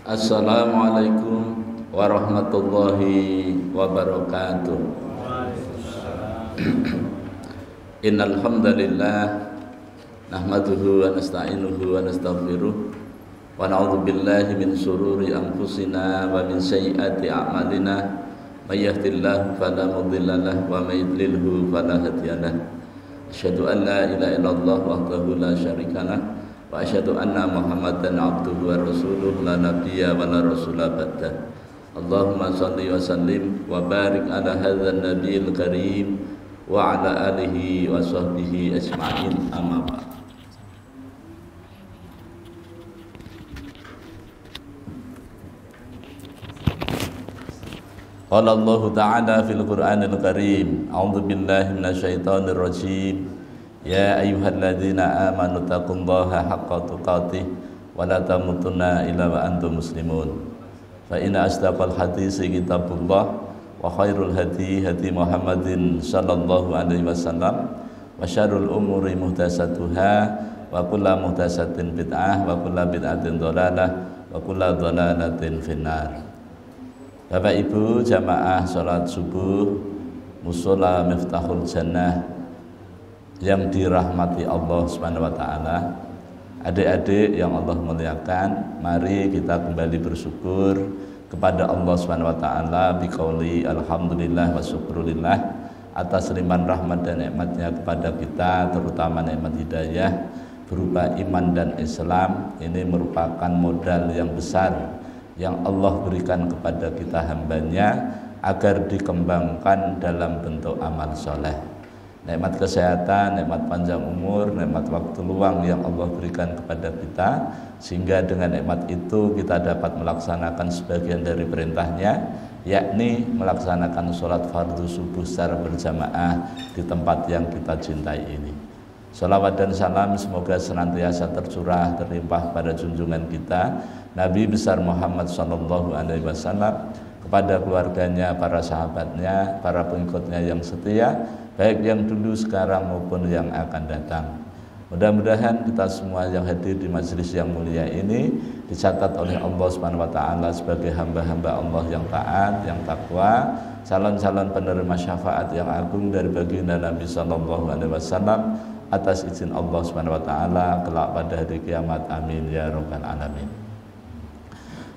Assalamualaikum warahmatullahi wabarakatuh. Innal hamdalillah nahmaduhu wa nasta'inuhu wa nastaghfiruh wa na'udzu billahi min shururi anfusina wa min sayyiati a'malina may yahdihillahu fala mudhillalah wa may yudlilhu fala hadiyalah. Asyhadu an la ilaha illallah wahdahu la syarikalah wa asyhadu anna Muhammadan abduhu wa rasuluh la nabiyya wa la rasula ba'da. Allahumma shalli wa sallim wa barik ala hadzal nabiyil karim wa ala alihi wa sahbihi ajma'in, amma ba'd. Qala Allah ta'ala fil Qur'anil Karim, a'udzu billahi minasyaitonir rajim. Ya ayyuhalladzina amanu taqullaha haqqa tuqatih wa la tamutunna illa wa antum muslimun. Fa inna asdaqal haditsi kitabullah wa khairul hadi hadi Muhammadin sallallahu alaihi wasallam wa syarrul umuri muhdatsatuha wa kullu muhdatsatin bid'ah wa kullu bid'atin dhalalah wa kullu dhalalatin finnar. Bapak Ibu jamaah salat subuh Mushola Miftahul Jannah yang dirahmati Allah Subhanahu wa taala, adik-adik yang Allah muliakan, mari kita kembali bersyukur kepada Allah Subhanahu wa taala biqauli alhamdulillah wa syukrulillah atas limpahan rahmat dan nikmatnya kepada kita, terutama nikmat hidayah berupa iman dan Islam. Ini merupakan modal yang besar yang Allah berikan kepada kita hambanya agar dikembangkan dalam bentuk amal soleh. Nikmat kesehatan, nikmat panjang umur, nikmat waktu luang yang Allah berikan kepada kita, sehingga dengan nikmat itu kita dapat melaksanakan sebagian dari perintahnya, yakni melaksanakan sholat fardu subuh secara berjamaah di tempat yang kita cintai ini. Shalawat dan salam semoga senantiasa tercurah terlimpah pada junjungan kita Nabi besar Muhammad sallallahu alaihi wasallam, kepada keluarganya, para sahabatnya, para pengikutnya yang setia, baik yang dulu, sekarang maupun yang akan datang. Mudah-mudahan kita semua yang hadir di majelis yang mulia ini dicatat oleh Allah Subhanahu wa taala sebagai hamba-hamba Allah yang taat, yang takwa, calon-calon penerima syafaat yang agung dari baginda Nabi sallallahu alaihi wasallam atas izin Allah Subhanahu wa taala kelak pada hari kiamat. Amin ya rabbal alamin.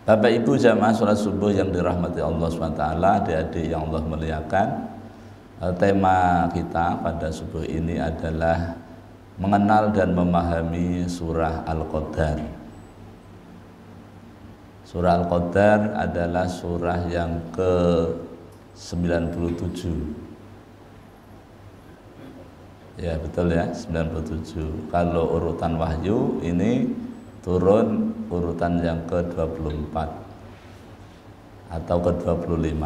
Bapak Ibu jamaah salat subuh yang dirahmati Allah Subhanahu wa taala, adik-adik yang Allah muliakan, tema kita pada subuh ini adalah mengenal dan memahami surah Al-Qadar. Surah Al-Qadar adalah surah yang ke-97. Ya betul ya, 97. Kalau urutan wahyu ini turun urutan yang ke-24 atau ke-25.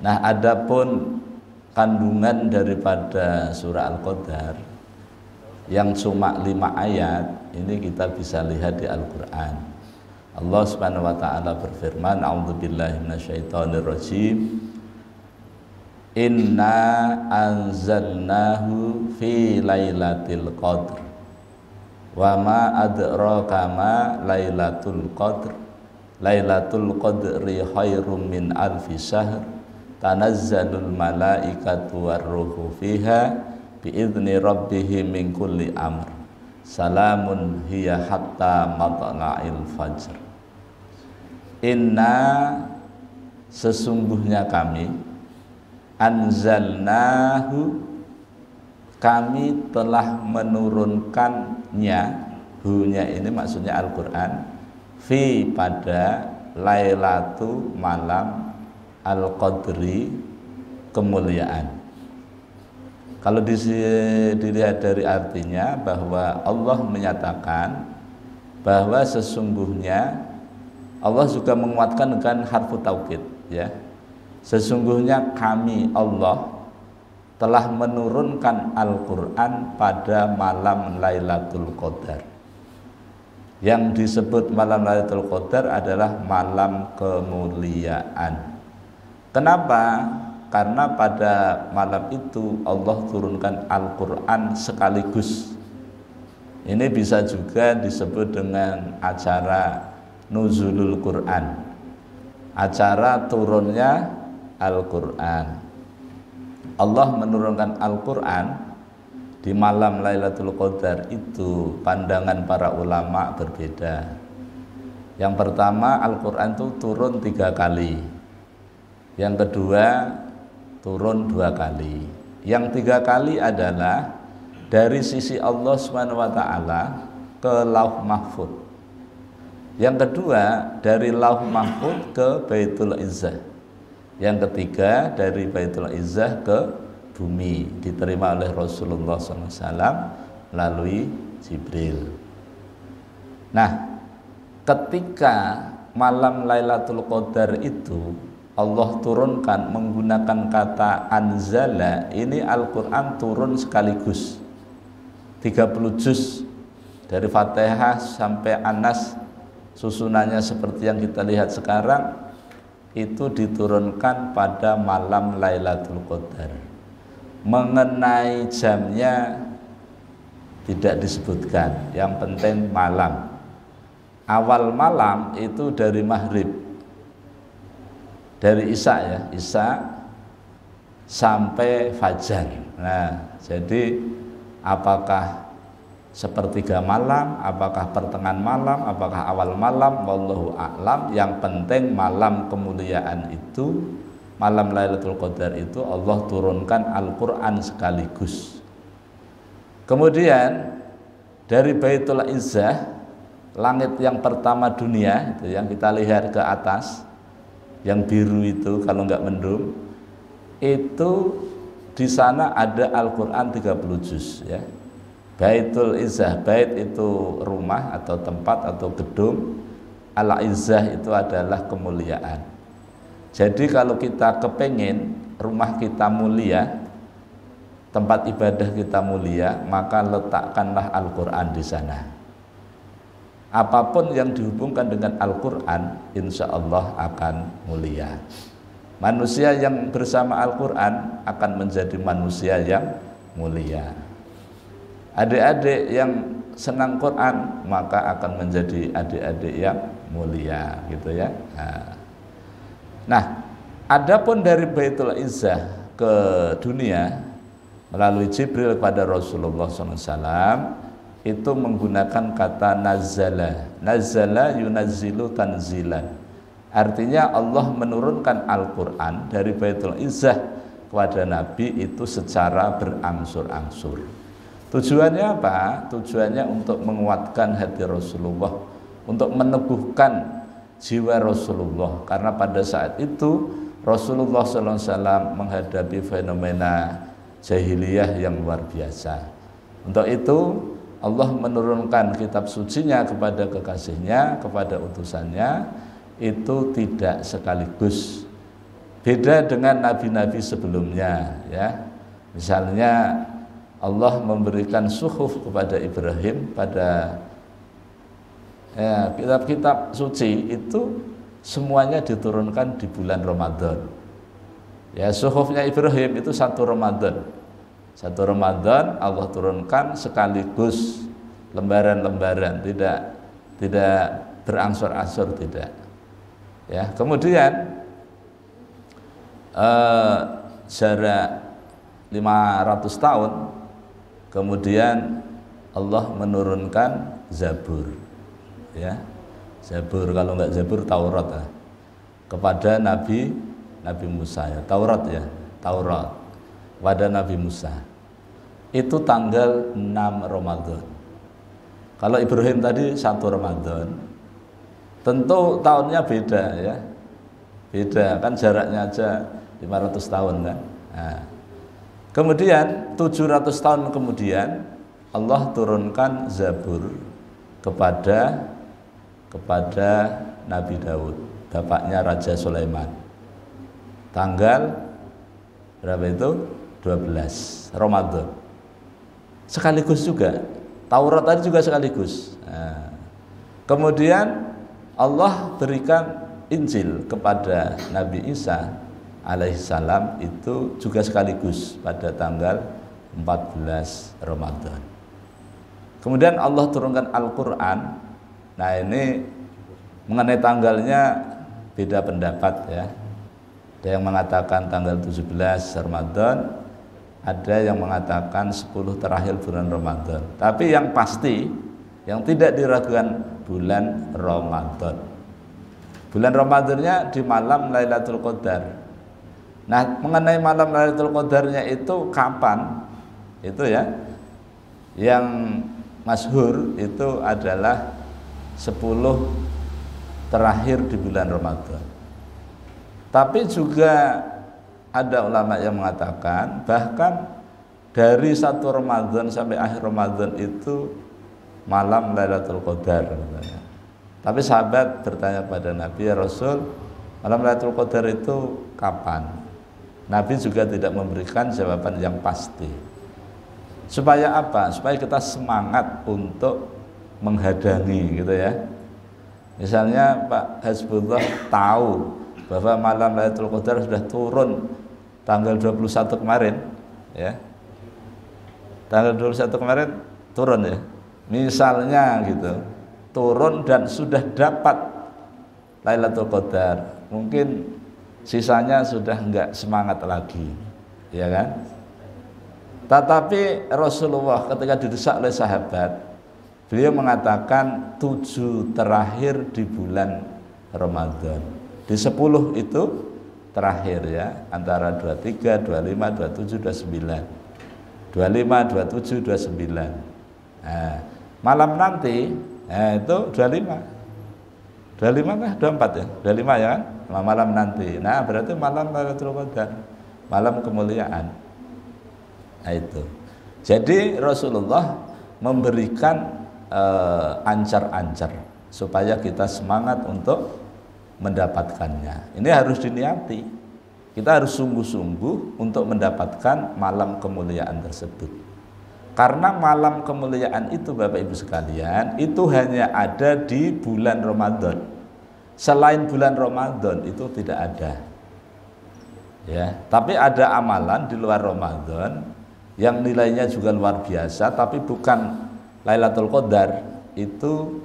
Nah, adapun kandungan daripada surah Al-Qadar yang cuma 5 ayat ini kita bisa lihat di Al-Qur'an. Allah Subhanahu wa taala berfirman, a'udzubillahi minasyaitonirrajim. Inna anzalnahu fi lailatul qadr wa ma adraka ma lailatul qadr lailatul qadri khairum min alfi syahr tanazzalul malaikatu warruhu fiha biizni rabbihim min kulli amr salamun hiya hatta matla'il fajr. Inna sesungguhnya kami, anzalnahu kami telah menurunkannya, hu-nya ini maksudnya Al-Quran, fi pada lailatu malam al-qadri kemuliaan. Kalau dilihat dari artinya bahwa Allah menyatakan bahwa sesungguhnya Allah juga menguatkan dengan harfu taukid, ya. Sesungguhnya kami Allah telah menurunkan Al-Quran pada malam Lailatul Qadar. Yang disebut malam Lailatul Qadar adalah malam kemuliaan. Kenapa? Karena pada malam itu Allah turunkan Al-Quran sekaligus. Ini bisa juga disebut dengan acara nuzulul Quran, acara turunnya Al-Quran. Allah menurunkan Al-Quran di malam Lailatul Qadar itu pandangan para ulama berbeda. Yang pertama, Al-Quran itu turun 3 kali. Yang kedua, turun 2 kali. Yang 3 kali adalah dari sisi Allah SWT ke Lauh Mahfud. Yang kedua, dari Lauh Mahfud ke Baitul Izzah. Yang ketiga, dari Baitul Izzah ke bumi, diterima oleh Rasulullah SAW melalui Jibril. Nah, ketika malam Lailatul Qadar itu Allah turunkan menggunakan kata anzala, ini Al-Quran turun sekaligus 30 juz dari Fatihah sampai Anas, susunannya seperti yang kita lihat sekarang, itu diturunkan pada malam Lailatul Qadar. Mengenai jamnya tidak disebutkan, yang penting malam. Awal malam itu dari maghrib, dari isya ya, isya sampai fajar. Nah, jadi apakah sepertiga malam, apakah pertengahan malam, apakah awal malam, wallahu a'lam. Yang penting malam kemuliaan itu, malam Lailatul Qadar itu Allah turunkan Al-Quran sekaligus. Kemudian dari Baitul Izzah, langit yang pertama dunia itu yang kita lihat ke atas, yang biru itu kalau nggak mendung, itu di sana ada Al-Quran 30 juz ya. Baitul Izzah, bait itu rumah atau tempat atau gedung, Al-Izzah itu adalah kemuliaan. Jadi kalau kita kepengen rumah kita mulia, tempat ibadah kita mulia, maka letakkanlah Al-Quran di sana. Apapun yang dihubungkan dengan Al-Quran, insya Allah akan mulia. Manusia yang bersama Al-Quran akan menjadi manusia yang mulia. Adik-adik yang senang Quran maka akan menjadi adik-adik yang mulia, gitu ya. Nah, adapun dari Baitul Izzah ke dunia melalui Jibril kepada Rasulullah SAW itu menggunakan kata nazala. Nazala yunazzilu tanzilan. Artinya Allah menurunkan Al-Quran dari Baitul Izzah kepada Nabi itu secara berangsur-angsur. Tujuannya apa? Tujuannya untuk menguatkan hati Rasulullah, untuk meneguhkan jiwa Rasulullah. Karena pada saat itu Rasulullah SAW menghadapi fenomena jahiliyah yang luar biasa. Untuk itu Allah menurunkan kitab sucinya kepada kekasihnya, kepada utusannya, itu tidak sekaligus. Beda dengan nabi-nabi sebelumnya ya. Misalnya Allah memberikan suhuf kepada Ibrahim pada kitab-kitab suci itu semuanya diturunkan di bulan Ramadan. Ya, suhufnya Ibrahim itu 1 Ramadan. 1 Ramadan Allah turunkan sekaligus lembaran-lembaran, tidak berangsur-angsur, tidak. Ya, kemudian jarak 500 tahun kemudian Allah menurunkan Zabur, ya, Zabur, kalau enggak Zabur Taurat ya, kepada Nabi Musa ya, Taurat ya, Taurat pada Nabi Musa. Itu tanggal 6 Ramadan. Kalau Ibrahim tadi 1 Ramadan, tentu tahunnya beda ya, beda kan, jaraknya aja 500 tahun kan. Nah, kemudian 700 tahun kemudian Allah turunkan Zabur kepada Nabi Daud, bapaknya Raja Sulaiman. Tanggal berapa itu? 12 Ramadan. Sekaligus juga. Taurat tadi juga sekaligus. Nah, kemudian Allah berikan Injil kepada Nabi Isa alaihissalam itu juga sekaligus pada tanggal 14 Ramadan. Kemudian Allah turunkan Al-Quran. Nah, ini Mengenai tanggalnya beda pendapat ya. Ada yang mengatakan tanggal 17 Ramadan, ada yang mengatakan 10 terakhir bulan Ramadan. Tapi yang pasti, yang tidak diragukan bulan Ramadan. Bulan Ramadannya di malam Lailatul Qadar. Nah, mengenai malam Lailatul Qadarnya itu kapan? Itu ya. Yang masyhur itu adalah 10 terakhir di bulan Ramadan. Tapi juga ada ulama yang mengatakan bahkan dari 1 Ramadan sampai akhir Ramadan itu malam Lailatul Qadar. Tapi sahabat bertanya pada Nabi, ya Rasul, malam Lailatul Qadar itu kapan? Nabi juga tidak memberikan jawaban yang pasti. Supaya apa? Supaya kita semangat untuk menghadangi gitu ya. Misalnya Pak Hasbullah tahu bahwa malam Lailatul Qadar sudah turun tanggal 21 kemarin ya. Tanggal 21 kemarin turun ya. Misalnya gitu. Turun dan sudah dapat Lailatul Qadar. Mungkin sisanya sudah enggak semangat lagi, ya kan? Tetapi Rasulullah ketika didesak oleh sahabat, beliau mengatakan 7 terakhir di bulan Ramadan. Di 10 itu terakhir ya, antara 23, 25, 27, 29. 25, 27, 29. Nah, malam nanti itu 25. 25 kah? 24 ya? 25 ya kan? Malam nanti. Nah, berarti malam Lailatul Qadar, malam kemuliaan. Nah, itu. Jadi Rasulullah memberikan ancar-ancar supaya kita semangat untuk mendapatkannya. Ini harus diniati. Kita harus sungguh-sungguh untuk mendapatkan malam kemuliaan tersebut. Karena malam kemuliaan itu Bapak Ibu sekalian, itu hanya ada di bulan Ramadan. Selain bulan Ramadan itu tidak ada. Ya, tapi ada amalan di luar Ramadan yang nilainya juga luar biasa, tapi bukan Lailatul Qadar. Itu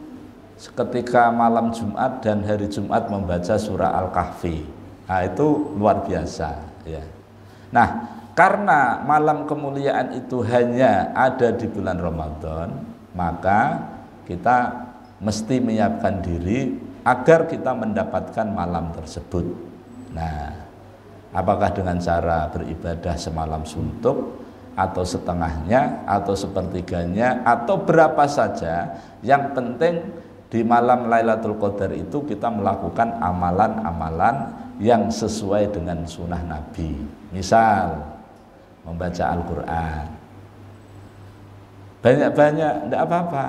ketika malam Jumat dan hari Jumat membaca surah Al-Kahfi. Nah, itu luar biasa ya. Nah, karena malam kemuliaan itu hanya ada di bulan Ramadan, maka kita mesti menyiapkan diri agar kita mendapatkan malam tersebut. Nah, apakah dengan cara beribadah semalam suntuk, atau setengahnya, atau sepertiganya, atau berapa saja, yang penting di malam Lailatul Qadar itu kita melakukan amalan-amalan yang sesuai dengan sunnah Nabi. Misal membaca Al-Quran banyak-banyak, tidak apa-apa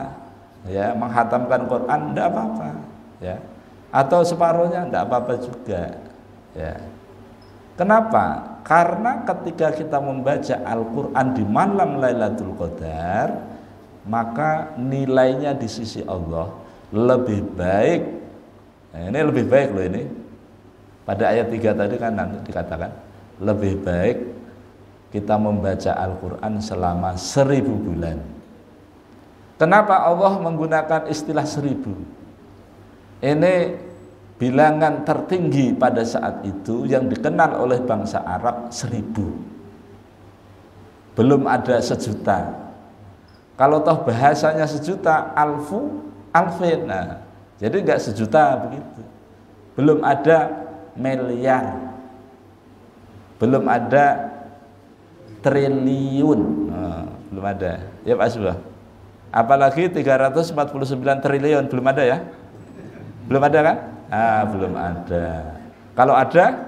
ya. Menghatamkan Quran tidak apa-apa ya, atau separuhnya tidak apa-apa juga ya. Kenapa? Karena ketika kita membaca Al-Quran di malam Lailatul Qadar, maka nilainya di sisi Allah lebih baik. Nah, ini lebih baik loh ini. Pada ayat 3 tadi kan nanti dikatakan lebih baik kita membaca Al-Quran selama 1000 bulan. Kenapa Allah menggunakan istilah 1000? Ini bilangan tertinggi pada saat itu yang dikenal oleh bangsa Arab 1000. Belum ada 1.000.000. Kalau toh bahasanya 1.000.000, alfin. Nah, jadi enggak 1.000.000 begitu. Belum ada miliar. Belum ada triliun. Nah, belum ada. Ya Pak Subah. Apalagi 349 triliun belum ada ya? Belum ada kan? Belum ada. Kalau ada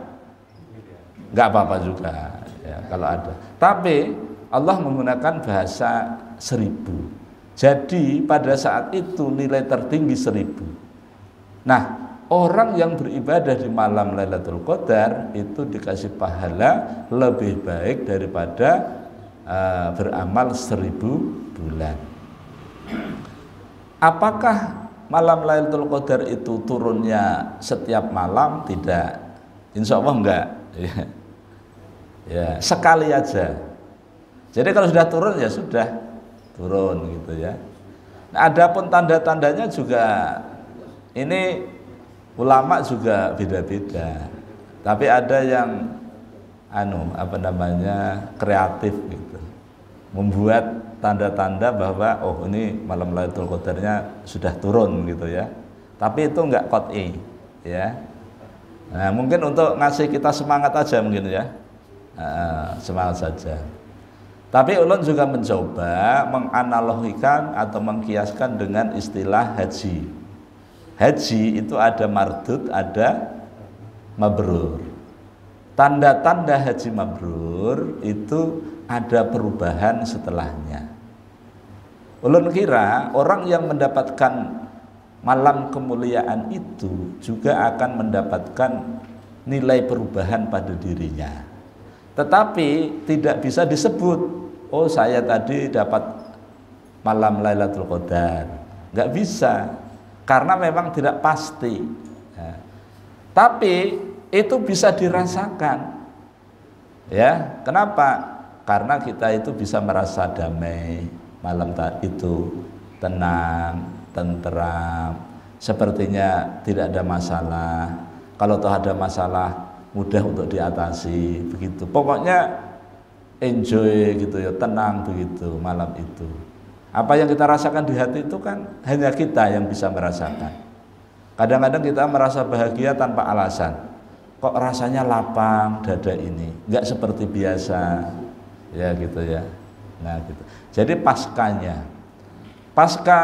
nggak apa-apa juga ya, kalau ada. Tapi Allah menggunakan bahasa 1000. Jadi pada saat itu nilai tertinggi 1000. Nah, orang yang beribadah di malam Lailatul Qadar itu dikasih pahala lebih baik daripada beramal 1000 bulan. Apakah malam Lailatul Qadar itu turunnya setiap malam? Tidak. Insya Allah enggak. Ya, sekali aja. Jadi kalau sudah turun ya sudah turun gitu ya. Nah, adapun tanda-tandanya juga ini Ulama juga beda-beda. Tapi ada yang kreatif gitu. Membuat tanda-tanda bahwa oh ini malam Lailatul Qadarnya sudah turun gitu ya. Tapi itu enggak qat'i ya. Nah, mungkin untuk ngasih kita semangat aja mungkin ya. Semangat saja. Tapi ulun juga mencoba menganalogikan atau mengkiaskan dengan istilah haji. Haji itu ada mardud, ada mabrur. Tanda-tanda haji mabrur itu ada perubahan setelahnya. Ulun kira orang yang mendapatkan malam kemuliaan itu juga akan mendapatkan nilai perubahan pada dirinya. Tetapi tidak bisa disebut, oh saya tadi dapat malam Lailatul Qadar. Nggak bisa, karena memang tidak pasti. Ya. Tapi itu bisa dirasakan. Ya, kenapa? Karena kita itu bisa merasa damai malam itu, tenang, tenteram, sepertinya tidak ada masalah. Kalau toh ada masalah, mudah untuk diatasi, begitu. Pokoknya enjoy gitu ya, tenang begitu malam itu. Apa yang kita rasakan di hati itu kan hanya kita yang bisa merasakan. Kadang-kadang kita merasa bahagia tanpa alasan. Kok rasanya lapang dada ini, nggak seperti biasa, ya gitu ya. Nah gitu. Jadi pasca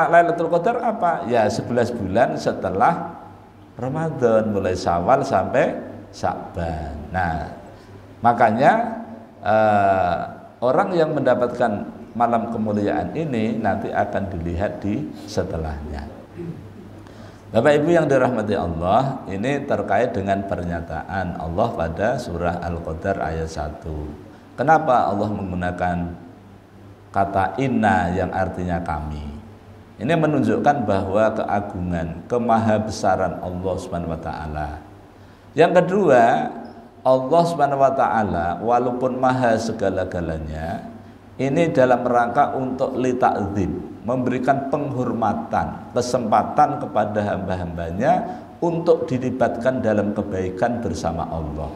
Lailatul Qadar apa? Ya 11 bulan setelah Ramadan, mulai Syawal sampai Sya'ban. Nah, makanya orang yang mendapatkan malam kemuliaan ini nanti akan dilihat di setelahnya. Bapak Ibu yang dirahmati Allah, ini terkait dengan pernyataan Allah pada surah Al-Qadar ayat 1. Kenapa Allah menggunakan kata inna yang artinya kami? Ini menunjukkan bahwa keagungan, kemahabesaran Allah Subhanahu wa taala. Yang kedua, Allah Subhanahu wa taala walaupun maha segala-galanya, ini dalam rangka untuk lita'dzim, memberikan penghormatan, kesempatan kepada hamba-hambanya untuk dilibatkan dalam kebaikan bersama Allah.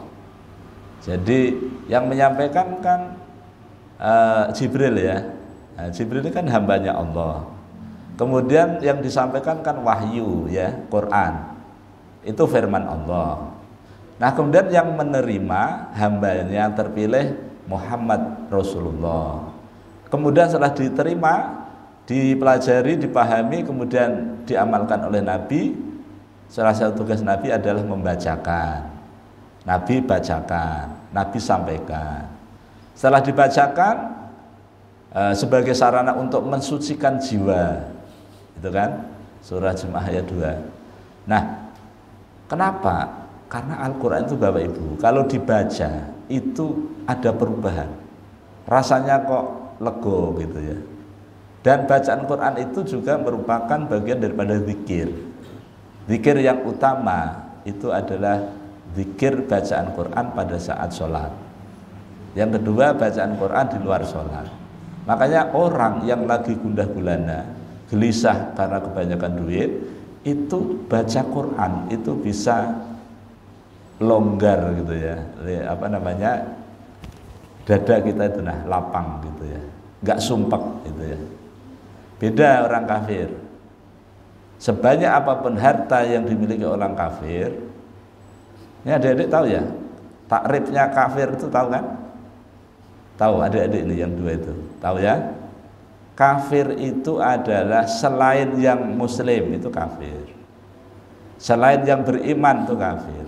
Jadi yang menyampaikan kan Jibril ya. Nah, Jibril kan hambanya Allah. Kemudian yang disampaikan kan wahyu ya, Quran. Itu firman Allah. Nah, kemudian yang menerima hambanya yang terpilih Muhammad Rasulullah. Kemudian setelah diterima, dipelajari, dipahami, kemudian diamalkan oleh Nabi. Salah satu tugas Nabi adalah membacakan. Nabi bacakan, Nabi sampaikan. Setelah dibacakan sebagai sarana untuk mensucikan jiwa, itu kan surah Jumu'ah ayat 2. Nah, kenapa? Karena Al-Quran itu Bapak Ibu, kalau dibaca itu ada perubahan, rasanya kok lego gitu ya. Dan bacaan Quran itu juga merupakan bagian daripada zikir. Zikir yang utama itu adalah zikir bacaan Quran pada saat sholat. Yang kedua, bacaan Quran di luar sholat. Makanya orang yang lagi gundah gulana, gelisah karena kebanyakan duit, itu baca Quran itu bisa longgar gitu ya. Apa namanya? Dada kita itu lapang gitu ya. Enggak sumpek gitu ya. Beda orang kafir. Sebanyak apapun harta yang dimiliki orang kafir, ini adik-adik tahu ya, takrifnya kafir itu tahu kan? Tahu adik-adik ini yang dua itu, tahu ya? Kafir itu adalah selain yang muslim itu kafir, selain yang beriman itu kafir.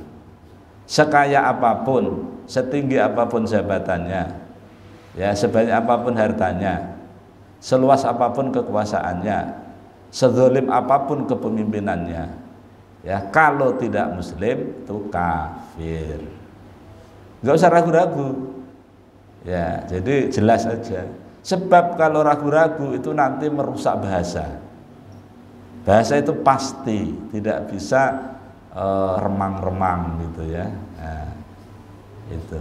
Sekaya apapun, setinggi apapun jabatannya, ya sebanyak apapun hartanya, seluas apapun kekuasaannya, sezalim apapun kepemimpinannya, ya kalau tidak muslim itu kafir. Nggak usah ragu-ragu. Ya, jadi jelas saja. Sebab kalau ragu-ragu itu nanti merusak bahasa. Bahasa itu pasti tidak bisa remang-remang gitu ya. Nah, itu.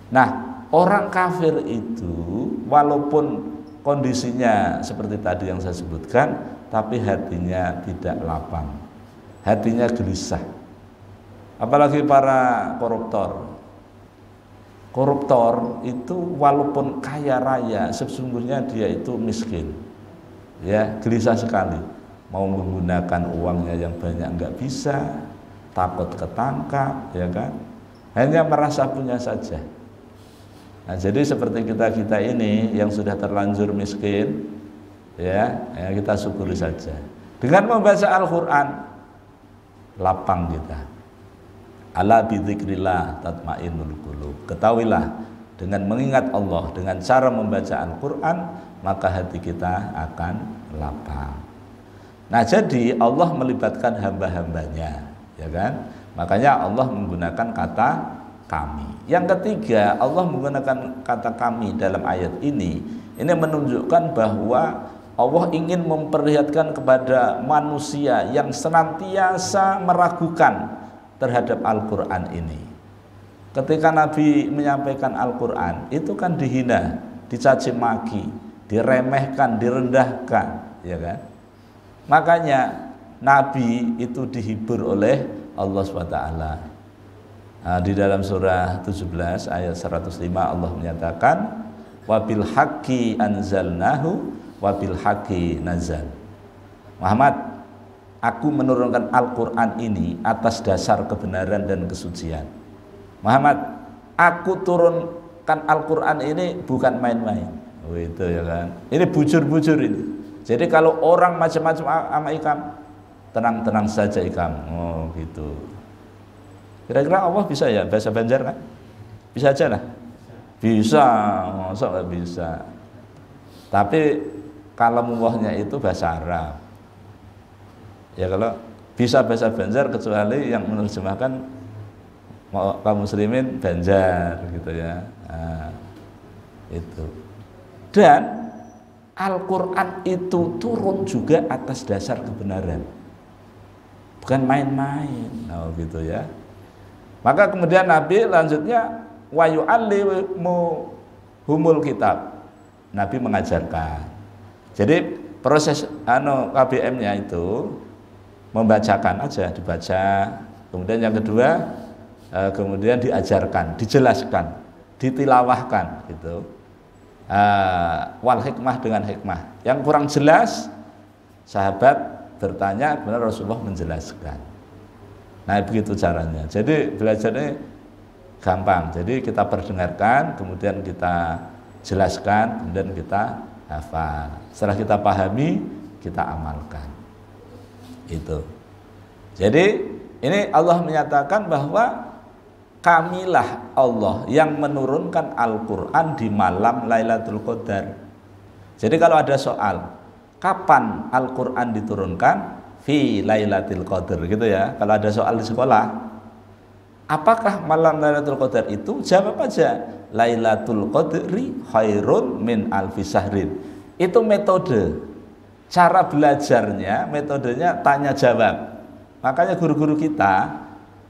Nah, orang kafir itu walaupun kondisinya seperti tadi yang saya sebutkan, tapi hatinya tidak lapang, hatinya gelisah, Apalagi para koruptor. Koruptor itu walaupun kaya raya, sesungguhnya dia itu miskin. Ya, gelisah sekali. Mau menggunakan uangnya yang banyak nggak bisa, takut ketangkap, ya kan? Hanya merasa punya saja. Nah, jadi seperti kita ini yang sudah terlanjur miskin, ya kita syukuri saja. Dengan membaca Al-Quran, lapang kita. Ala bidzikrillah tatmainnul qulub. Ketahuilah, dengan mengingat Allah, dengan cara membaca Al-Quran, maka hati kita akan lapang. Nah, jadi Allah melibatkan hamba-hambanya, ya kan? Makanya Allah menggunakan kata kami. Yang ketiga, Allah menggunakan kata kami dalam ayat ini menunjukkan bahwa Allah ingin memperlihatkan kepada manusia yang senantiasa meragukan terhadap Al-Quran ini. Ketika Nabi menyampaikan Al-Quran, itu kan dihina, dicaci maki, diremehkan, direndahkan, ya kan? Makanya Nabi itu dihibur oleh Allah SWT. Di dalam surah 17 ayat 105 Allah menyatakan, wabil haqqi anzalnahu wabil haqqi nazal. Muhammad, aku menurunkan Al-Quran ini atas dasar kebenaran dan kesucian. Muhammad, aku turunkan Al-Quran ini bukan main-main. Oh, itu ya kan. Ini bujur-bujur ini. Jadi kalau orang macam-macam sama Ikam, tenang-tenang saja Ikam. Oh gitu. Kira-kira Allah bisa ya bahasa Banjar kan? Bisa aja lah. Bisa, masa nggak bisa. Tapi kalau muwahnya itu bahasa Arab. Ya kalau bisa bahasa Banjar kecuali yang menerjemahkan kaum muslimin Banjar gitu ya. Nah, itu. Dan Al-Quran itu turun juga atas dasar kebenaran, bukan main-main. Oh gitu ya. Maka kemudian Nabi lanjutnya wa yu'allimuhumul kitab. Nabi mengajarkan. Jadi proses KBM-nya itu membacakan aja, dibaca. Kemudian yang kedua, kemudian diajarkan, dijelaskan, ditilawahkan gitu. Wal hikmah dengan hikmah. Yang kurang jelas, sahabat bertanya, kemudian Rasulullah menjelaskan. Nah, begitu caranya. Jadi belajar ini gampang. Jadi kita perdengarkan, kemudian kita jelaskan, kemudian kita hafal. Setelah kita pahami, kita amalkan. Itu. Jadi ini Allah menyatakan bahwa kamilah Allah yang menurunkan Al-Quran di malam Lailatul Qadar. Jadi kalau ada soal kapan Al-Quran diturunkan, fi Lailatul Qadar gitu ya. Kalau ada soal di sekolah, apakah malam Lailatul Qadar itu? Jawab aja, Lailatul Qadri khairun min alfi syahrin. Itu metode. Cara belajarnya, metodenya tanya jawab. Makanya guru-guru kita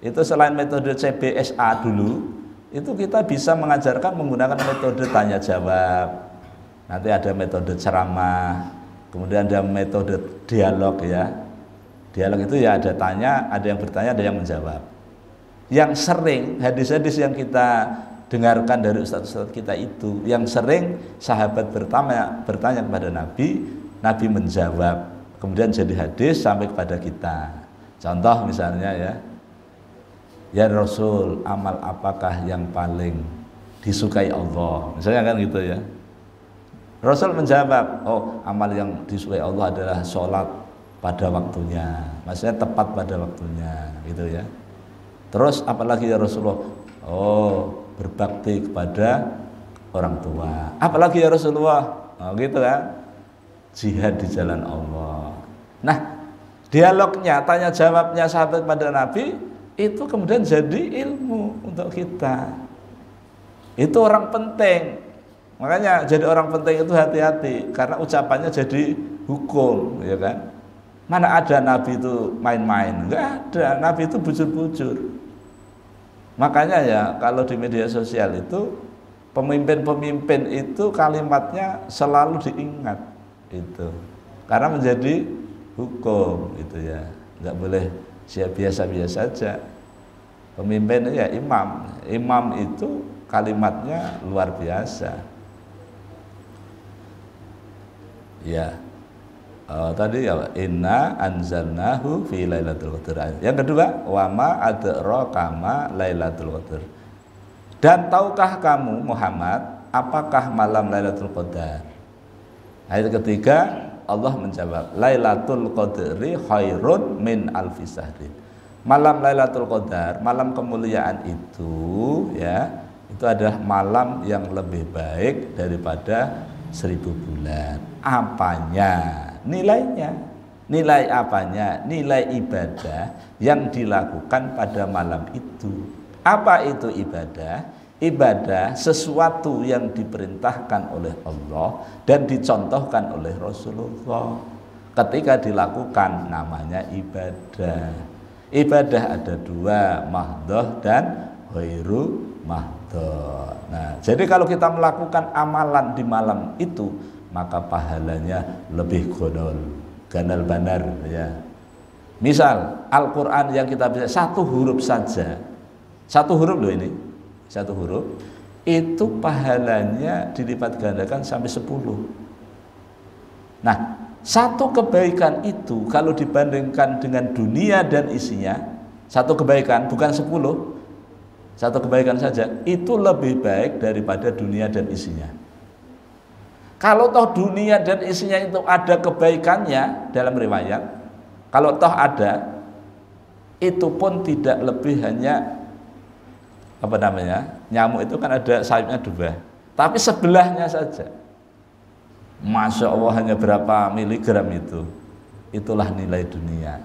itu selain metode CBSA dulu, itu kita bisa mengajarkan menggunakan metode tanya jawab. Nanti ada metode ceramah, kemudian ada metode dialog ya. Dialog itu ya ada tanya, ada yang bertanya, ada yang menjawab. Yang sering hadis-hadis yang kita dengarkan dari ustadz-ustadz kita itu, yang sering sahabat bertanya kepada Nabi, Nabi menjawab, kemudian jadi hadis sampai kepada kita. Contoh misalnya ya Rasul, amal apakah yang paling disukai Allah? Misalnya kan gitu ya. Rasul menjawab, oh amal yang disukai Allah adalah sholat pada waktunya. Maksudnya tepat pada waktunya, gitu ya. Terus apalagi ya Rasulullah? Oh, berbakti kepada orang tua. Apalagi ya Rasulullah? Oh, gitu kan. Jihad di jalan Allah. Nah, dialognya, tanya jawabnya sahabat pada Nabi itu kemudian jadi ilmu untuk kita. Itu orang penting. Makanya jadi orang penting itu hati-hati karena ucapannya jadi hukum, ya kan? Mana ada Nabi itu main-main? Enggak ada. Nabi itu bujur-bujur. Makanya ya kalau di media sosial itu pemimpin-pemimpin itu kalimatnya selalu diingat itu. Karena menjadi hukum itu ya. Enggak boleh biasa-biasa saja. Pemimpin ya imam. Imam itu kalimatnya luar biasa. Ya. Tadi ya inna anzalnahu fi lailatul qadar. Yang kedua, wa ma adraka ma lailatul qadar. Dan tahukah kamu Muhammad apakah malam Lailatul Qadar? Ayat ketiga Allah menjawab, Lailatul Qadri khairun min alfi syahrin. Malam Lailatul Qadar, malam kemuliaan itu ya, itu adalah malam yang lebih baik daripada 1000 bulan. Apanya? Nilainya. Nilai apanya? Nilai ibadah yang dilakukan pada malam itu. Apa itu ibadah? Ibadah sesuatu yang diperintahkan oleh Allah dan dicontohkan oleh Rasulullah. Ketika dilakukan namanya ibadah. Ibadah ada dua, mahdhah dan ghairu mahdhah. Nah, jadi kalau kita melakukan amalan di malam itu, maka pahalanya lebih ganal banar ya. Misal Al-Qur'an yang kita bisa satu huruf saja. Satu huruf loh ini, satu huruf itu pahalanya dilipat gandakan sampai 10. Nah, satu kebaikan itu kalau dibandingkan dengan dunia dan isinya, satu kebaikan bukan 10, satu kebaikan saja itu lebih baik daripada dunia dan isinya. Kalau toh dunia dan isinya itu ada kebaikannya dalam riwayat, kalau toh ada, itu pun tidak lebih hanya nyamuk itu kan ada sayapnya 2, tapi sebelahnya saja. Masya Allah hanya berapa miligram itu, itulah nilai dunia.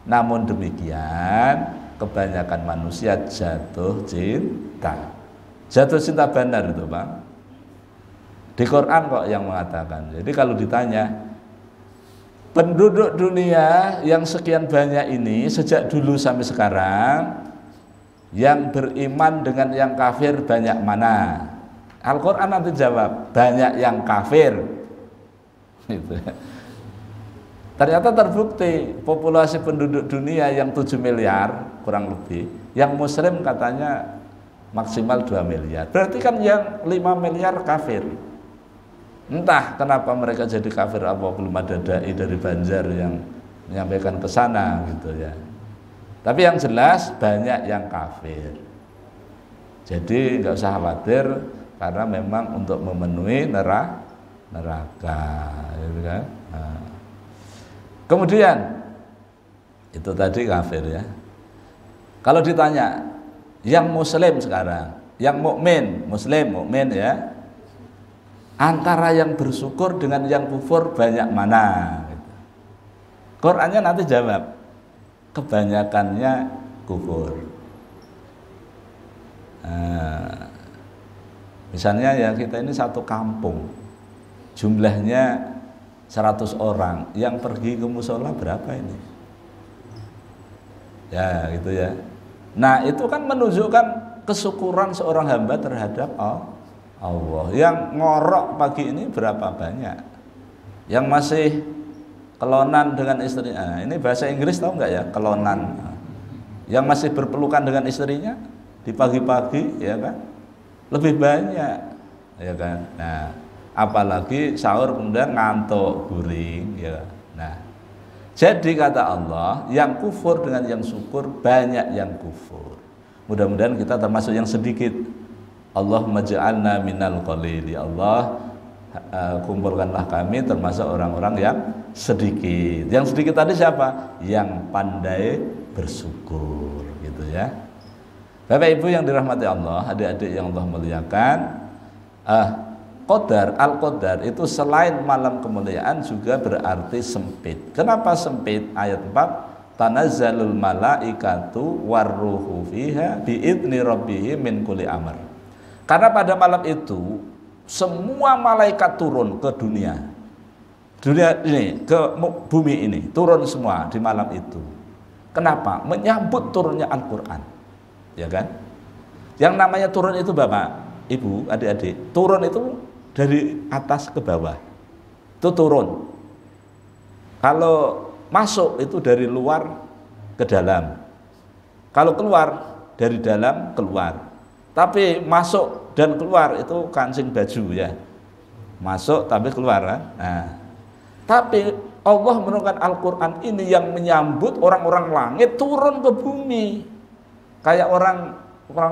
Namun demikian kebanyakan manusia jatuh cinta benar itu Bang. Di Quran kok yang mengatakan. Jadi kalau ditanya penduduk dunia yang sekian banyak ini sejak dulu sampai sekarang, yang beriman dengan yang kafir banyak mana? Al-Quran nanti jawab, banyak yang kafir. Gitu. Ternyata terbukti populasi penduduk dunia yang 7 miliar kurang lebih, yang muslim katanya maksimal 2 miliar. Berarti kan yang 5 miliar kafir. Entah kenapa mereka jadi kafir, apa belum ada dai dari Banjar yang menyampaikan ke sana gitu ya. Tapi yang jelas banyak yang kafir. Jadi nggak usah khawatir karena memang untuk memenuhi neraka, gitu kan? Nah. Kemudian itu tadi kafir ya. Kalau ditanya yang muslim sekarang, yang mukmin, muslim, mukmin ya, antara yang bersyukur dengan yang kufur banyak mana? Gitu. Qurannya nanti jawab, kebanyakannya kufur. Nah, misalnya ya kita ini satu kampung, jumlahnya 100 orang, yang pergi ke musola berapa ini? Ya gitu ya. Nah itu kan menunjukkan kesyukuran seorang hamba terhadap Allah. Yang ngorok pagi ini berapa banyak? Yang masih kelonan dengan istrinya, ini bahasa Inggris tahu nggak ya, kelonan. Yang masih berpelukan dengan istrinya di pagi-pagi ya kan, lebih banyak ya kan. Nah apalagi sahur kemudian ngantuk guring ya. Nah jadi kata Allah, yang kufur dengan yang syukur banyak yang kufur. Mudah-mudahan kita termasuk yang sedikit. Allahumma ja'alna minal qalili. Allah kumpulkanlah kami termasuk orang-orang yang sedikit. Yang sedikit tadi siapa? Yang pandai bersyukur gitu ya. Bapak Ibu yang dirahmati Allah, adik-adik yang Allah muliakan, Qadar, Al-Qadar itu selain malam kemuliaan juga berarti sempit. Kenapa sempit? Ayat 4, tanazzalul malaikatu warruhu fiha biidni rabbihim min kulli amr. Karena pada malam itu semua malaikat turun ke dunia ini, ke bumi ini, turun semua di malam itu. Kenapa? Menyambut turunnya Al-Quran, ya kan? Yang namanya turun itu Bapak, Ibu, adik-adik, turun itu dari atas ke bawah, itu turun. Kalau masuk itu dari luar ke dalam, kalau keluar dari dalam keluar. Tapi masuk dan keluar itu kancing baju ya. Masuk tapi keluar kan? Nah, tapi Allah menurunkan Al-Quran ini yang menyambut orang-orang langit turun ke bumi. Kayak orang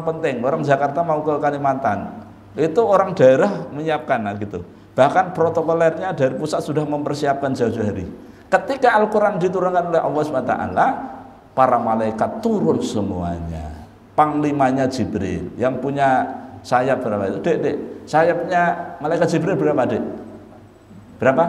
penting, orang Jakarta mau ke Kalimantan, itu orang daerah menyiapkan gitu. Bahkan protokolernya dari pusat sudah mempersiapkan jauh-jauh hari. Ketika Al-Quran diturunkan oleh Allah SWT, para malaikat turun semuanya. Panglimanya Jibril, yang punya sayap berapa itu? Dek, sayapnya malaikat Jibril berapa, Dek? Berapa?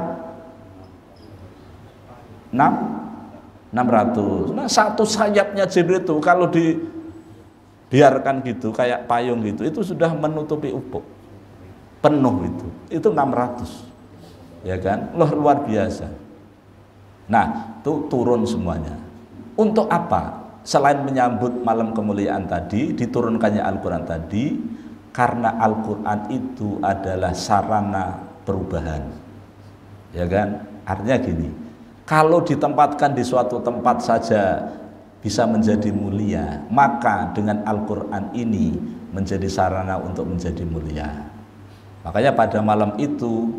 600. Nah, satu sayapnya Jibril itu kalau dibiarkan gitu kayak payung gitu, itu sudah menutupi ufuk penuh itu 600, ya kan? Luar biasa. Nah, itu turun semuanya. Untuk apa? Selain menyambut malam kemuliaan tadi, diturunkannya Al-Quran tadi, karena Al-Quran itu adalah sarana perubahan, ya kan? Artinya gini, kalau ditempatkan di suatu tempat saja bisa menjadi mulia, maka dengan Al-Quran ini menjadi sarana untuk menjadi mulia. Makanya pada malam itu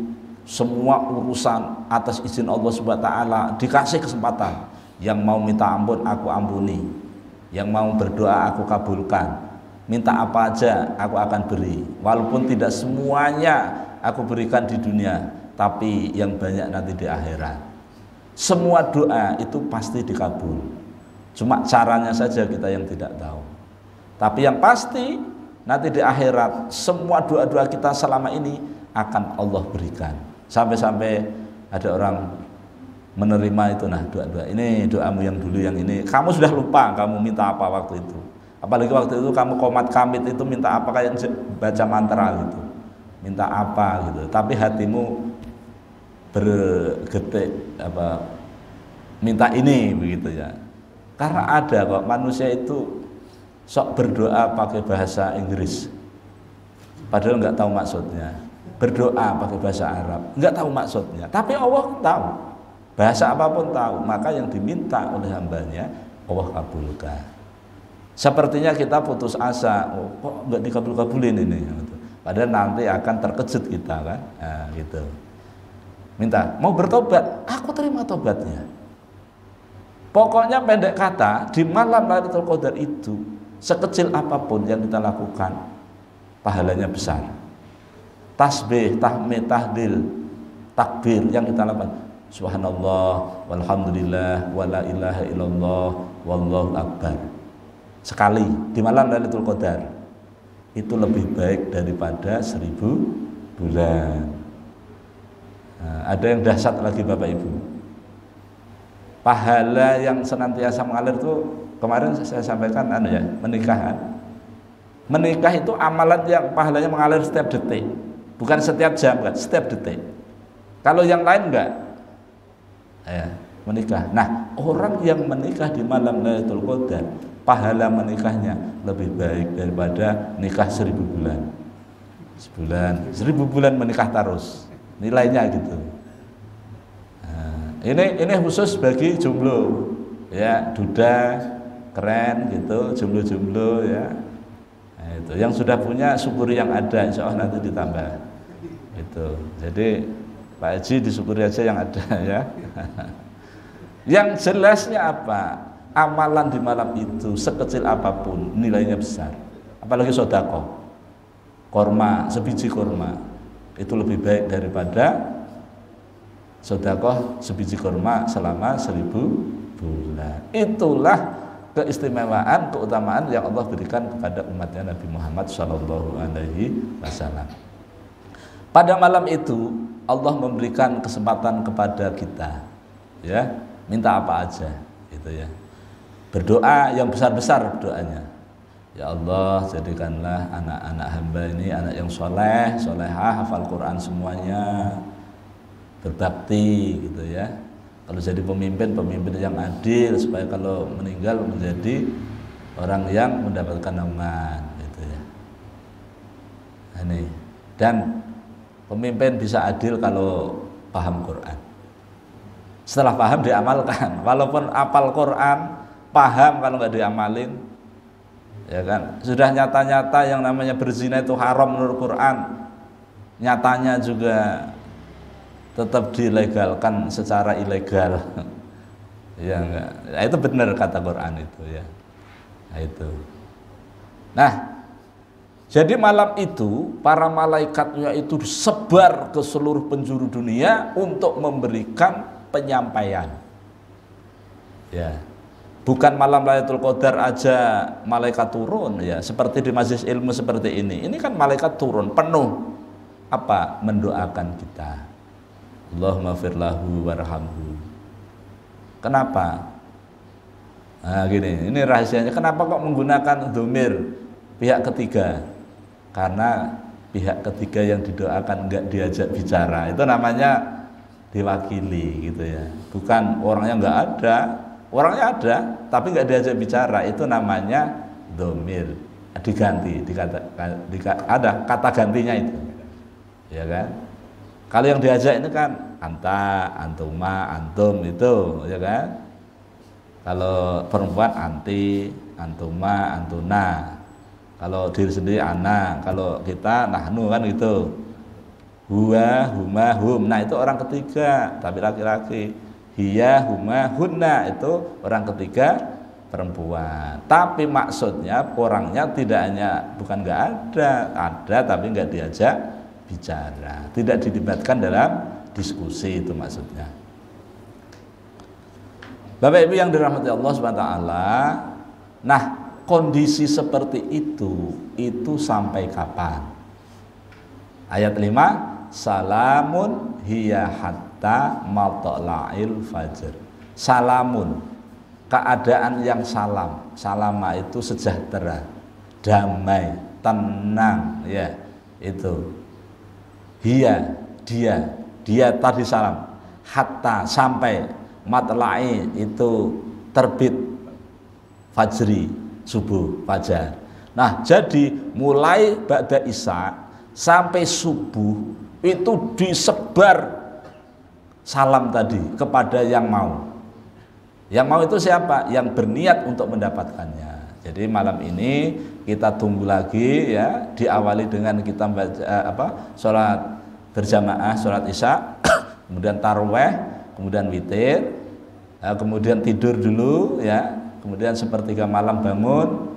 semua urusan atas izin Allah SWT dikasih kesempatan. Yang mau minta ampun aku ampuni, yang mau berdoa aku kabulkan, minta apa aja aku akan beri, walaupun tidak semuanya aku berikan di dunia, tapi yang banyak nanti di akhirat. Semua doa itu pasti dikabul, cuma caranya saja kita yang tidak tahu. Tapi yang pasti nanti di akhirat semua doa-doa kita selama ini akan Allah berikan. Sampai-sampai ada orang menerima itu, nah doa-doa ini doamu yang dulu yang ini, kamu sudah lupa kamu minta apa waktu itu. Apalagi waktu itu kamu komat kamit itu minta apa, kayak baca mantra gitu, minta apa gitu, tapi hatimu bergetek apa, minta ini begitu ya. Karena ada kok manusia itu sok berdoa pakai bahasa Inggris padahal nggak tahu maksudnya, berdoa pakai bahasa Arab nggak tahu maksudnya, tapi Allah tahu. Bahasa apapun tahu, maka yang diminta oleh hambanya Allah kabulkan. Sepertinya kita putus asa, oh, kok nggak dikabul-kabulin ini, padahal nanti akan terkejut kita kan, nah, gitu. Minta, mau bertobat, aku terima tobatnya. Pokoknya pendek kata, di malam Lailatul Qadar itu sekecil apapun yang kita lakukan, pahalanya besar. Tasbih, tahmid, tahlil, takbir yang kita lakukan, subhanallah, walhamdulillah, wala ilaha illallah, wallahu akbar, sekali di malam Lailatul Qadar itu lebih baik daripada 1000 bulan. Nah, ada yang dahsyat lagi Bapak Ibu, pahala yang senantiasa mengalir itu kemarin saya sampaikan ya, menikah itu amalan yang pahalanya mengalir setiap detik, bukan setiap jam kan, setiap detik. Kalau yang lain enggak ya, menikah. Nah, orang yang menikah di malam Lailatul Qadar, pahala menikahnya lebih baik daripada nikah 1000 bulan. Sebulan, 1000 bulan menikah terus, nilainya gitu. Nah, ini khusus bagi jomblo, ya, duda keren gitu, jomblo-jomblo ya. Nah, itu yang sudah punya syukuri yang ada, insya Allah nanti ditambah. Itu. Jadi Pak Haji disyukuri aja yang ada ya. Yang jelasnya apa? Amalan di malam itu sekecil apapun nilainya besar. Apalagi sedekah. Korma, sebiji korma itu lebih baik daripada sedekah sebiji korma selama 1000 bulan. Itulah keistimewaan, keutamaan yang Allah berikan kepada umatnya Nabi Muhammad SAW. Pada malam itu Allah memberikan kesempatan kepada kita, ya, minta apa aja, gitu ya. Berdoa yang besar-besar doanya. Ya Allah, jadikanlah anak-anak hamba ini anak yang soleh, solehah, hafal Quran semuanya, berbakti, gitu ya. Kalau jadi pemimpin yang adil, supaya kalau meninggal menjadi orang yang mendapatkan naungan, gitu ya. Ini dan pemimpin bisa adil kalau paham Quran. Setelah paham diamalkan. Walaupun apal Quran, paham kalau nggak diamalin, Ya kan? Sudah nyata-nyata yang namanya berzina itu haram menurut Quran. Nyatanya juga tetap dilegalkan secara ilegal. Ya enggak. Nah, itu benar kata Quran itu ya. Nah, itu. Nah, jadi malam itu para malaikatnya itu disebar ke seluruh penjuru dunia untuk memberikan penyampaian. Ya. Bukan malam Lailatul Qadar aja malaikat turun ya, seperti di majelis ilmu seperti ini. Ini kan malaikat turun penuh apa? Mendoakan kita. Allahumma firlahu warhamhu. Kenapa? Nah gini, ini rahasianya. Kenapa kok menggunakan dhamir pihak ketiga? Karena pihak ketiga yang didoakan enggak diajak bicara. Itu namanya diwakili gitu ya. Bukan orangnya enggak ada. Orangnya ada, tapi nggak diajak bicara, itu namanya dhamir, diganti, ada kata gantinya itu, ya kan? Kalau yang diajak ini kan anta, antuma, antum itu, ya kan? Kalau perempuan anti, antuma, antuna. Kalau diri sendiri ana, kalau kita nahnu kan gitu. Huwa, huma, hum. Nah itu orang ketiga, tapi laki-laki. Hiya, huma, hunna itu orang ketiga perempuan. Tapi maksudnya orangnya tidak hanya bukan nggak ada tapi nggak diajak bicara, tidak dilibatkan dalam diskusi, itu maksudnya. Bapak Ibu yang dirahmati Allah SWT. Nah, kondisi seperti itu sampai kapan? Ayat 5, salamun hiya hatta matla'il fajr. Salamun, keadaan yang salam. Salama itu sejahtera, damai, tenang, ya. Itu. Dia tadi salam. Hatta, sampai matla'i itu terbit fajri, subuh, fajar. Nah, jadi mulai ba'da isya sampai subuh itu disebar salam tadi kepada yang mau. Yang mau itu siapa? Yang berniat untuk mendapatkannya. Jadi malam ini kita tunggu lagi ya, diawali dengan kita baca sholat berjamaah, sholat isya, kemudian taraweh, kemudian witir, kemudian tidur dulu ya, kemudian sepertiga malam bangun,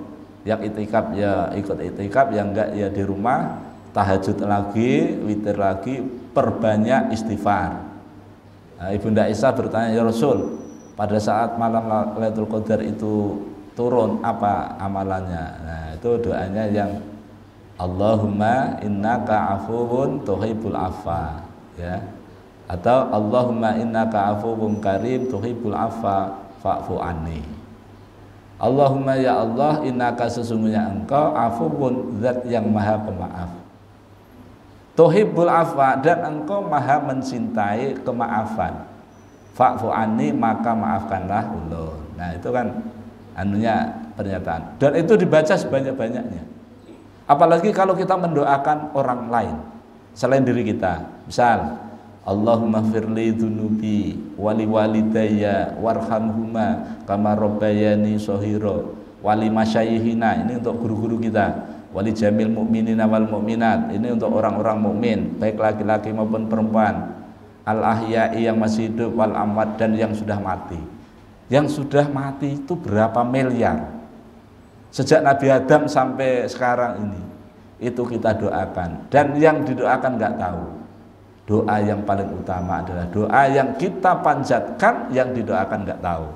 yang itikaf ya ikut itikaf, yang enggak ya di rumah, tahajud lagi, witir lagi, perbanyak istighfar. Ibunda Aisyah bertanya, ya Rasul, pada saat malam Lailatul Qadar itu turun apa amalannya? Nah, itu doanya yang Allahumma innaka afuwun tuhibbul afwa, ya. Atau Allahumma innaka afuwun karim tuhibbul afwa fa'fu anni. Allahumma ya Allah, innaka sesungguhnya engkau afuwun, zat yang maha pemaaf. Tuhibbul afwa, dan engkau maha mencintai kemaafan. Fa'fu anni, maka maafkanlah ulun. Nah itu kan anunya pernyataan. Dan itu dibaca sebanyak-banyaknya. Apalagi kalau kita mendoakan orang lain selain diri kita. Misal, Allahumma firli dunubi wali walidayya warhamhuma kama rabbayani shaghira wali masyayihina. Ini untuk guru-guru kita. Wali jamil mukminina wal mukminat, ini untuk orang-orang mukmin baik laki-laki maupun perempuan, al ahya'i yang masih hidup wal amwat, dan yang sudah mati. Yang sudah mati itu berapa miliar sejak Nabi Adam sampai sekarang ini, itu kita doakan. Dan yang didoakan nggak tahu. Doa yang paling utama adalah doa yang kita panjatkan, yang didoakan nggak tahu.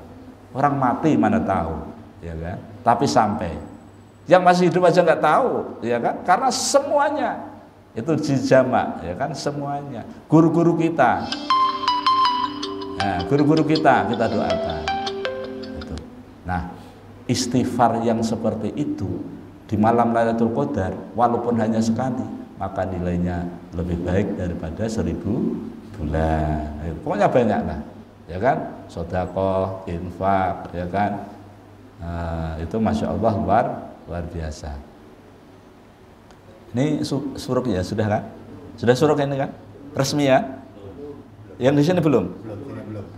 Orang mati mana tahu, ya kan? Tapi sampai yang masih hidup aja nggak tahu, ya kan? Karena semuanya itu dijamak, ya kan? Semuanya guru-guru kita, nah, guru-guru kita doakan. Itu. Nah, istighfar yang seperti itu di malam Lailatul Qadar, walaupun hanya sekali, maka nilainya lebih baik daripada 1000 bulan. Pokoknya banyak lah, ya kan? Sedekah, infak, ya kan? Itu masya Allah luar biasa. Ini suruk ya, sudah kan? Sudah suruk ini kan? Resmi ya? Yang di sini belum?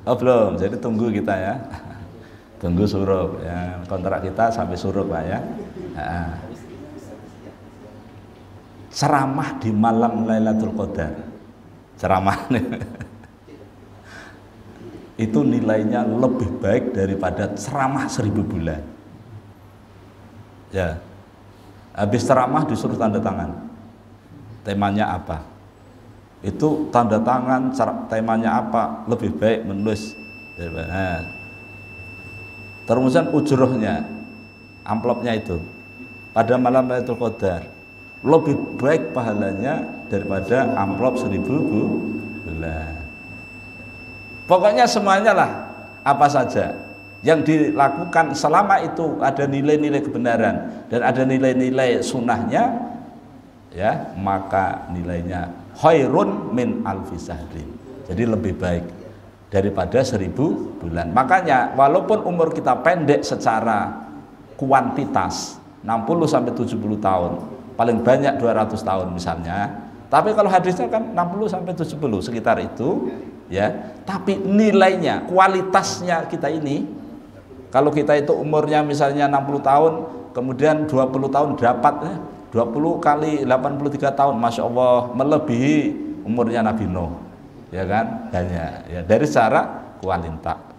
Oh belum, jadi tunggu kita ya. Tunggu suruk ya. Kontrak kita sampai suruk Pak ya. Nah, ceramah di malam Lailatul Qadar, ceramah itu nilainya lebih baik daripada ceramah 1000 bulan. Ya, habis ceramah disuruh tanda tangan. Temanya apa? Itu tanda tangan, temanya apa, lebih baik menulis. Nah, teruskan ujrohnya, amplopnya itu pada malam Lailatul Qadar lebih baik pahalanya daripada amplop 1000 bulan. Pokoknya semuanya lah, apa saja yang dilakukan selama itu ada nilai-nilai kebenaran dan ada nilai-nilai sunnahnya, ya, maka nilainya khairun min alfi sahrin. Jadi lebih baik daripada 1000 bulan. Makanya walaupun umur kita pendek secara kuantitas 60 sampai 70 tahun, paling banyak 200 tahun misalnya, tapi kalau hadisnya kan 60 sampai 70 sekitar itu, ya. Tapi nilainya, kualitasnya kita ini, kalau kita itu umurnya misalnya 60 tahun, kemudian 20 tahun dapat 20 kali 83 tahun, Masya Allah, melebihi umurnya Nabi Nuh, ya kan, banyak, ya, dari secara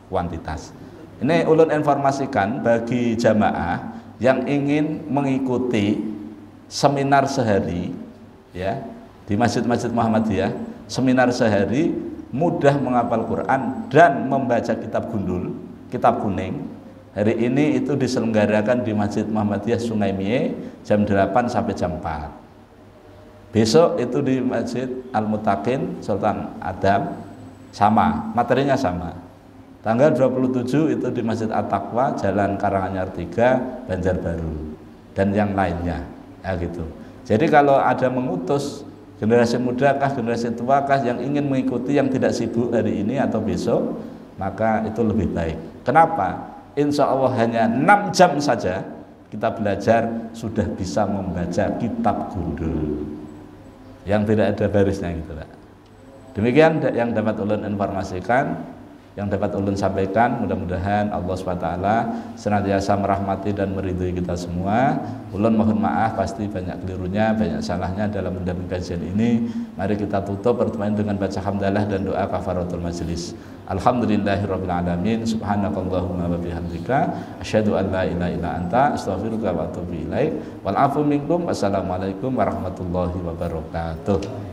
kuantitas. Ini ulun informasikan bagi jamaah yang ingin mengikuti seminar sehari, ya, di Masjid-Masjid Muhammadiyah, seminar sehari mudah menghafal Quran dan membaca kitab gundul, kitab kuning. Hari ini itu diselenggarakan di Masjid Muhammadiyah Sungai Mie jam 8 sampai jam 4. Besok itu di Masjid Al-Mutaqin Sultan Adam, sama, materinya sama. Tanggal 27 itu di Masjid At-Taqwa Jalan Karanganyar 3 Banjarbaru dan yang lainnya, ya gitu. Jadi kalau ada mengutus generasi muda kah, generasi tua kah yang ingin mengikuti, yang tidak sibuk hari ini atau besok, maka itu lebih baik. Kenapa? Insya Allah hanya 6 jam saja kita belajar sudah bisa membaca kitab gundul yang tidak ada barisnya gitu, Pak. Demikian yang dapat ulun informasikan, yang dapat ulun sampaikan. Mudah-mudahan Allah SWT senantiasa merahmati dan meridhoi kita semua. Ulun mohon maaf pasti banyak kelirunya, banyak salahnya dalam mendampingi kajian ini. Mari kita tutup pertemuan dengan baca hamdalah dan doa kafaratul majelis. Alhamdulillahirabbil alamin. Subhanakallahumma wa bihamdika asyhadu an la ilaha illa anta astaghfiruka wa atubu ilaik. Wal afu minkum. Wassalamualaikum warahmatullahi wabarakatuh.